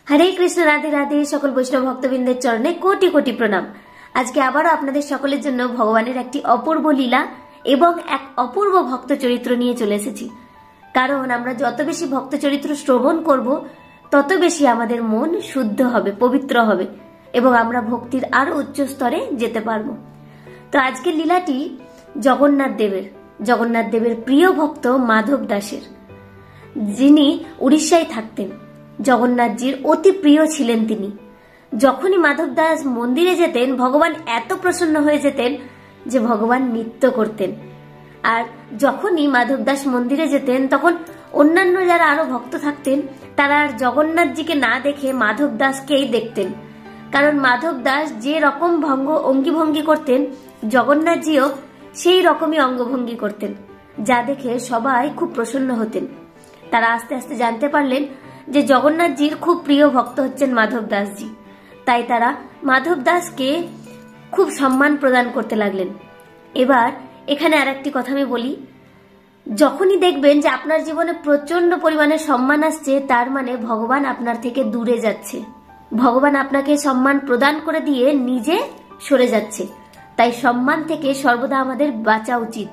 হরে কৃষ্ণ, রাধে রাধে। সকল বৈষ্ণব ভক্তবৃন্দের চরণে কোটি কোটি প্রণাম। আজকে আবারও আপনাদের সকলের জন্য ভগবানের একটি অপূর্ব লীলা এবং এক অপূর্ব ভক্ত চরিত্র নিয়ে চলে এসেছি। কারণ আমরা যত বেশি ভক্ত চরিত্র শ্রবণ করব, তত বেশি আমাদের মন শুদ্ধ হবে, পবিত্র হবে এবং আমরা ভক্তির আরো উচ্চ স্তরে যেতে পারব। তো আজকের লীলাটি জগন্নাথ দেবের প্রিয় ভক্ত মাধব দাসের, যিনি উড়িষ্যায় থাকতেন। জগন্নাথজির অতি প্রিয় ছিলেন তিনি। যখনই মাধব দাস মন্দিরে যেতেন, ভগবান এত প্রসন্ন হয়ে যেতেন যে ভগবান নৃত্য করতেন। আর যখনই মাধব দাস মন্দিরে যেতেন, তখন অন্যান্য যারা আরো ভক্ত থাকতেন, তারা আর জগন্নাথজিকে না দেখে মাধব দাসকেই দেখতেন। কারণ মাধব দাস যে রকম অঙ্গিভঙ্গি করতেন, জগন্নাথজিও সেই রকমই অঙ্গভঙ্গি করতেন, যা দেখে সবাই খুব প্রসন্ন হতেন। তারা আস্তে আস্তে জানতে পারলেন যে জগন্নাথজির খুব প্রিয় ভক্ত হচ্ছেন মাধব দাসজি। তাই তারা মাধব দাসকে খুব সম্মান প্রদান করতে লাগলেন। এবার এখানে আর একটি কথা আমি বলি, যখনই দেখবেন যে আপনার জীবনে প্রচন্ড পরিমাণে সম্মান আসছে, তার মানে ভগবান আপনার থেকে দূরে যাচ্ছে। ভগবান আপনাকে সম্মান প্রদান করে দিয়ে নিজে সরে যাচ্ছে। তাই সম্মান থেকে সর্বদা আমাদের বাঁচা উচিত।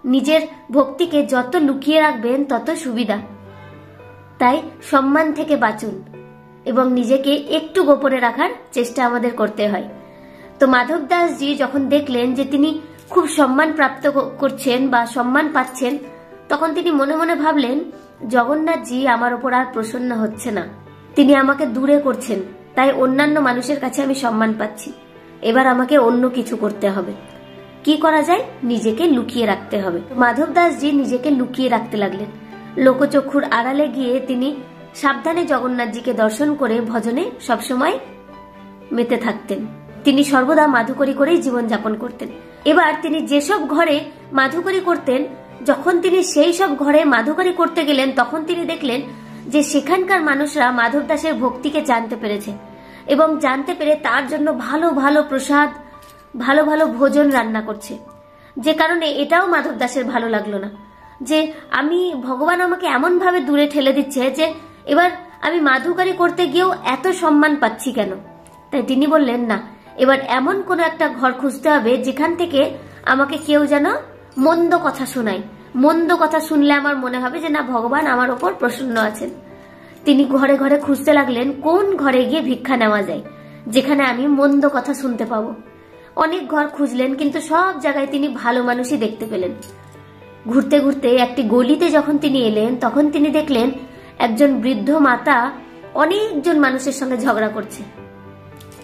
নিজের ভক্তিকে যত লুকিয়ে রাখবেন তত সুবিধা। তাই সম্মান থেকে বাঁচুন এবং নিজেকে একটু গোপনে রাখার চেষ্টা আমাদের করতে হয়। তো মাধব দাসজি যখন দেখলেন যে তিনি খুব সম্মান প্রাপ্ত করছেন বা সম্মান পাচ্ছেন, তখন তিনি মনে মনে ভাবলেন, জগন্নাথজি আমার ওপর আর প্রসন্ন হচ্ছে না, তিনি আমাকে দূরে করছেন। তাই অন্যান্য মানুষের কাছে আমি সম্মান পাচ্ছি, এবার আমাকে অন্য কিছু করতে হবে। কি করা যায়? নিজেকে লুকিয়ে রাখতে হবে। মাধব দাসজি নিজেকে লুকিয়ে রাখতে লাগলেন। লোকচক্ষুর আড়ালে গিয়ে তিনি সাবধানে জগন্নাথজিকে দর্শন করে ভজনে সবসময় মেতে থাকতেন। তিনি সর্বদা মাধুকরী করেই জীবনযাপন করতেন। এবার তিনি যেসব ঘরে মাধুকরী করতেন, যখন তিনি সেই সব ঘরে মাধুকরী করতে গেলেন, তখন তিনি দেখলেন যে সেখানকার মানুষরা মাধব দাসের ভক্তিকে জানতে পেরেছে এবং জানতে পেরে তার জন্য ভালো ভালো প্রসাদ, ভালো ভালো ভোজন রান্না করছে। যে কারণে এটাও মাধব দাসের ভালো লাগলো না যে ভগবান আমাকে এমন ভাবে দূরে ঠেলে দিচ্ছে যে এবার আমি মাধুকরী করতে গিয়েও এত সম্মান পাচ্ছি কেন। তাই তিনি বললেন, না, এবার এমন কোন একটা ঘর খুঁজতে হবে যেখান থেকে আমাকে কেউ যেন মন্দ কথা শোনায়। মন্দ কথা শুনলে আমার মনে হবে যে না, ভগবান আমার ওপর প্রসন্ন আছেন। তিনি ঘরে ঘরে খুঁজতে লাগলেন কোন ঘরে গিয়ে ভিক্ষা নেওয়া যায়, যেখানে আমি মন্দ কথা শুনতে পাবো। অনেক ঘর খুঁজলেন, কিন্তু সব জায়গায় তিনি ভালো মানুষই দেখতে পেলেন। ঘুরতে ঘুরতে একটি গলিতে যখন তিনি এলেন, তখন তিনি দেখলেন একজন বৃদ্ধ মাতা অনেকজন মানুষের সঙ্গে ঝগড়া করছে,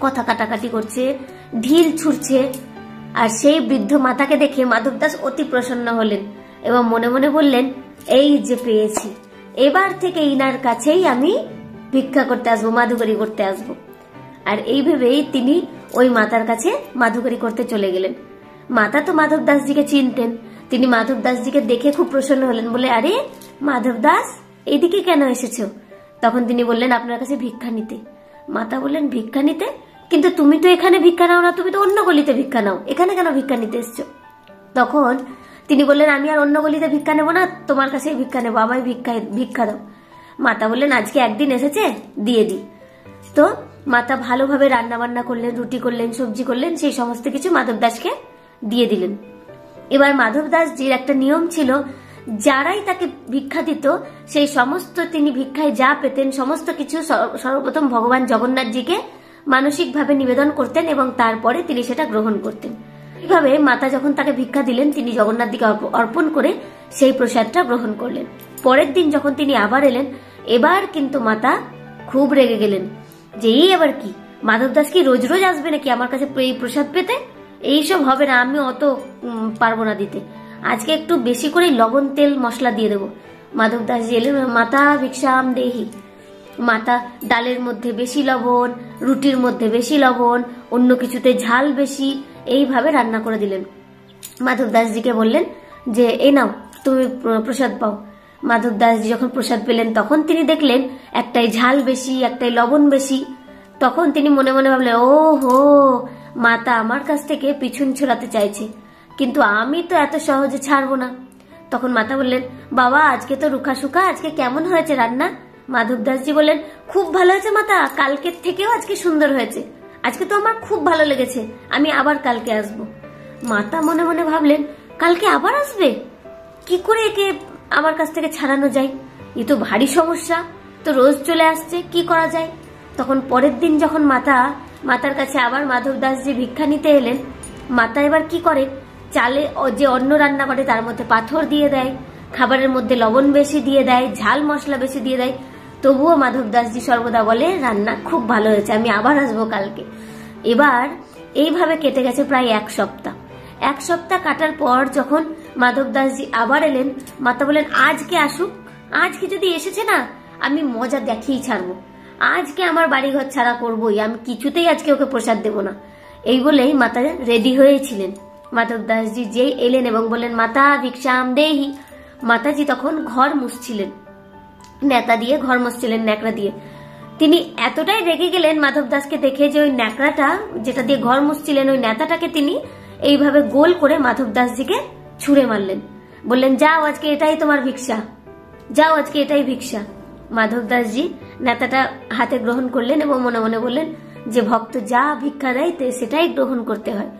কথা কাটাকাটি করছে, ঢিল ছুড়ছে। আর সেই বৃদ্ধ মাতাকে দেখে মাধব দাস অতি প্রসন্ন হলেন এবং মনে মনে বললেন, এই যে পেয়েছি, এবার থেকে ইনার কাছেই আমি ভিক্ষা করতে আসবো, মাধুকরী করতে আসবো। আর এই ভেবেই তিনি ওই মাতার কাছে মাধুকরী করতে চলে গেলেন। মাতা তো মাধব দাসজিকে চিনতেন। তিনি মাধব দাসজিকে দেখে খুব প্রসন্ন হলেন, বলে, আরে মাধব দাস, এইদিকে কেন এসেছো? তখন তিনি বললেন, আপনার কাছে ভিক্ষা নিতে। মাতা বললেন, ভিক্ষা নিতে? কিন্তু তুমি তো এখানে ভিক্ষা নাও না, তুমি তো অন্য গলিতে ভিক্ষা নাও, এখানে কেন ভিক্ষা নিতে এসছো? তখন তিনি বললেন, আমি আর অন্য গলিতে ভিক্ষা নেবো না, তোমার কাছেই ভিক্ষা নেবো, আমায় ভিক্ষা দাও। মাতা বললেন, আজকে একদিন এসেছে, দিয়ে দিই। তো মাতা ভালোভাবে রান্না বান্না করলেন, রুটি করলেন, সবজি করলেন, সেই সমস্ত কিছু মাধব দাসকে দিয়ে দিলেন। এবার মাধব দাসজির একটা নিয়ম ছিল, যারাই তাকে ভিক্ষা দিত সেই সমস্ত, তিনি ভিক্ষায় যা পেতেন সমস্ত কিছু সর্বপ্রথম ভগবান জগন্নাথজিকে মানসিকভাবে নিবেদন করতেন এবং তারপরে তিনি সেটা গ্রহণ করতেন। এইভাবে মাতা যখন তাকে ভিক্ষা দিলেন, তিনি জগন্নাথজিকে অর্পণ করে সেই প্রসাদটা গ্রহণ করলেন। পরের দিন যখন তিনি আবার এলেন, এবার কিন্তু মাতা খুব রেগে গেলেন যে এই আবার কি, মাধব দাস কি রোজ রোজ আসবে নাকি আমার কাছে এই প্রসাদ পেতে? এইসব হবে না, আমি অত পারবো না দিতে, আজকে একটু বেশি করে লবণ তেল মশলা দিয়ে দেবো। মাধব দাসজি এলেন, মাতা ভিক্ষাম দেহি। মাতা ডালের মধ্যে বেশি লবণ, রুটির মধ্যে বেশি লবণ, অন্য কিছুতে ঝাল বেশি, এইভাবে রান্না করে দিলেন। মাধব দাসজিকে বললেন যে এই নাও, তুমি প্রসাদ পাও। মাধব দাসজি যখন প্রসাদ পেলেন, তখন তিনি দেখলেন একটাই ঝাল বেশি, একটাই লবণ বেশি। তখন তিনি মনে মনে ভাবলেন, ও হো, মাতা আমার কাছ থেকে পিছন ছড়াতে চাইছে, কিন্তু আমি তো এত সহজে ছাড়বো না। তখন মাতা বললেন, বাবা, আজকে তো রুখা সুখা, আজকে কেমন হয়েছে রান্না? মাধব দাসজি বললেন, খুব ভালো হয়েছে মাতা, কালকের থেকেও আজকে সুন্দর হয়েছে, আজকে তো আমার খুব ভালো লেগেছে, আমি আবার কালকে আসব। মাতা মনে মনে ভাবলেন, কালকে আবার আসবে? কি করে একে আমার কাছ থেকে ছাড়ানো যায়? এ তো ভারী সমস্যা, তো রোজ চলে আসছে, কি করা যায়? তখন পরের দিন যখন মাতার কাছে আবার মাধব দাসজি ভিক্ষা নিতে এলেন, মাতা এবার কি করে, চালে যে অন্ন রান্না করে তার মধ্যে পাথর দিয়ে দেয়, খাবারের মধ্যে লবণ বেশি দিয়ে দেয়, ঝাল মশলা বেশি দিয়ে দেয়। তবুও মাধব দাসজি সর্বদা বলে, রান্না খুব ভালো হয়েছে, আমি আবার আসবো কালকে। এবার এইভাবে কেটে গেছে প্রায় 1 সপ্তাহ। 1 সপ্তাহ কাটার পর যখন মাধব দাসজি আবার এলেন, মাতা বলেন, আজকে আসুক, আজকে যদি এসেছে না, আমি মজা দেখিয়ে ছাড়বো, আজকে আমার বাড়িঘর ছাড়া করবোই, আমি কিছুতেই আজকে ওকে প্রসাদ দেব না। এই বলেই মাতা রেডি হয়েছিলেন। মাধব দাসজি যেই এলেন এবং বললেন, মাতা ভিক্ষাম দেহি, মাতাজি তখন ঘর মুছছিলেন, নেতা দিয়ে ঘর মুছছিলেন, ন্যাকড়া দিয়ে। তিনি এতটাই রেগে গেলেন মাধব দাসকে দেখে যে ওই ন্যাকড়াটা যেটা দিয়ে ঘর মুছছিলেন, ওই নেতাটাকে তিনি এইভাবে গোল করে মাধব দাসজিকে ছুঁড়ে মারলেন। বললেন, যাও আজকে এটাই তোমার ভিক্ষা, যাও আজকে এটাই ভিক্ষা। মাধব দাসজি নেতাটা হাতে গ্রহণ করলেন এবং মনে মনে বললেন যে ভক্ত যা ভিক্ষা দেয় সেটাই গ্রহণ করতে হয়।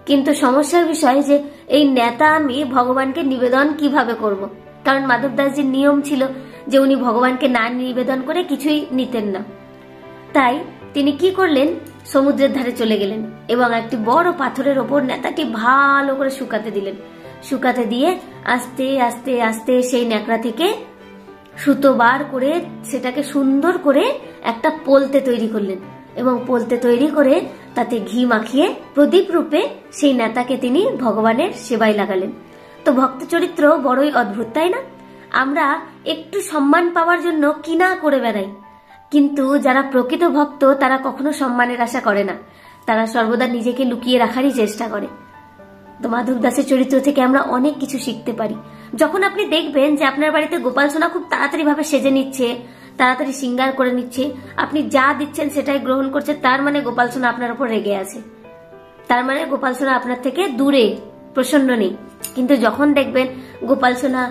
কিন্তু সমস্যার বিষয় যে এই নেতা আমি ভগবানকে নিবেদন কিভাবে করব, কারণ মাধব দাসজির নিয়ম ছিল যে উনি ভগবানকে না নিবেদন করে কিছুই নিতেন না। তাই তিনি কি করলেন, সমুদ্রের ধারে চলে গেলেন এবং একটি বড় পাথরের ওপর নেতাটি ভালো করে শুকাতে দিলেন। শুকাতে দিয়ে আস্তে আস্তে আস্তে সেই ন্যাকড়া থেকে সুতো বার করে সেটাকে সুন্দর করে একটা পোলতে তৈরি করলেন এবং পোলতে তৈরি করে তাতে ঘি মাখিয়ে প্রদীপ রূপে সেই নেতাকে তিনি ভগবানের সেবায় লাগালেন। তো ভক্ত চরিত্র বড়ই অদ্ভুত, তাই না? আমরা একটু সম্মান পাওয়ার জন্য কি না করে বেড়াই, কিন্তু যারা প্রকৃত ভক্ত তারা কখনো সম্মানের আশা করে না, তারা সর্বদা নিজেকে লুকিয়ে রাখারই চেষ্টা করে। তো মাধব দাসের চরিত্র থেকে আমরা অনেক কিছু শিখতে পারি। যখন আপনি দেখবেন যে আপনার বাড়িতে গোপাল সোনা খুব তাড়াতাড়ি ভাবে সেজে নিচ্ছে, তাড়াতাড়ি সিঙ্গার করে নিচ্ছে, আপনি যা দিচ্ছেন সেটাই গ্রহণ করছে, তার মানে গোপাল সোনা আপনার উপর রেগে আছে, তার মানে গোপাল সোনা আপনার থেকে দূরে, প্রসন্ন নেই। কিন্তু যখন দেখবেন গোপাল সোনা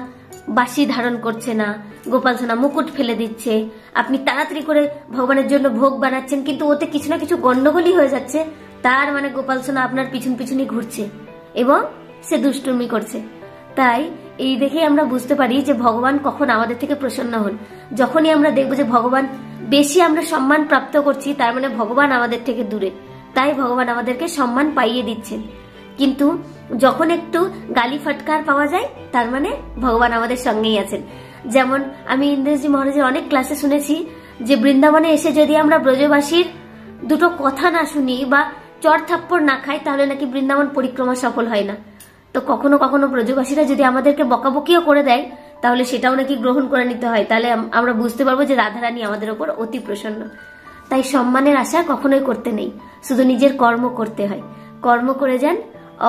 বাসি ধারণ করছে না, গোপাল সোনা মুকুট ফেলে দিচ্ছে, আপনি তাড়াতাড়ি করে ভগবানের জন্য ভোগ বানাচ্ছেন, কিন্তু ওতে কিছু না কিছু গন্ডগোলই হয়ে যাচ্ছে, তার মানে গোপাল সোনা আপনার পিছন পিছনই ঘুরছে এবং সে দুষ্টুমি করছে। তাই এই দেখে আমরা বুঝতে পারি যে ভগবান কখন আমাদের থেকে প্রসন্ন হন। যখনই আমরা দেখবো যে ভগবান বেশি আমরা সম্মান প্রাপ্ত করছি, তার মানে ভগবান আমাদের থেকে দূরে, তাই ভগবান আমাদেরকে সম্মান পাইয়ে দিচ্ছেন। কিন্তু যখন একটু গালি ফটকার পাওয়া যায়, তার মানে ভগবান আমাদের সঙ্গেই আছেন। যেমন আমি ইন্দ্রজি মহারাজের অনেক ক্লাসে শুনেছি যে বৃন্দাবনে এসে যদি আমরা ব্রজবাসীর দুটো কথা না শুনি বা চর থাপ্পড় না খাই, তাহলে নাকি বৃন্দাবন পরিক্রমা সফল হয় না। তো কখনো কখনো ব্রজবাসীরা যদি আমাদেরকে বকাবকিও করে দেয়, তাহলে সেটাও নাকি গ্রহণ করে নিতে হয়, তাহলে আমরা বুঝতে পারবো যে রাধারানী আমাদের ওপর অতি প্রসন্ন। তাই সম্মানের আশা কখনোই করতে নেই, শুধু নিজের কর্ম করতে হয়। কর্ম করে যান,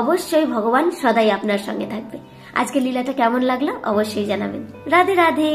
অবশ্যই ভগবান সদাই আপনার সঙ্গে থাকবে। আজকে লীলাটা কেমন লাগলো অবশ্যই জানাবেন। রাধে রাধে।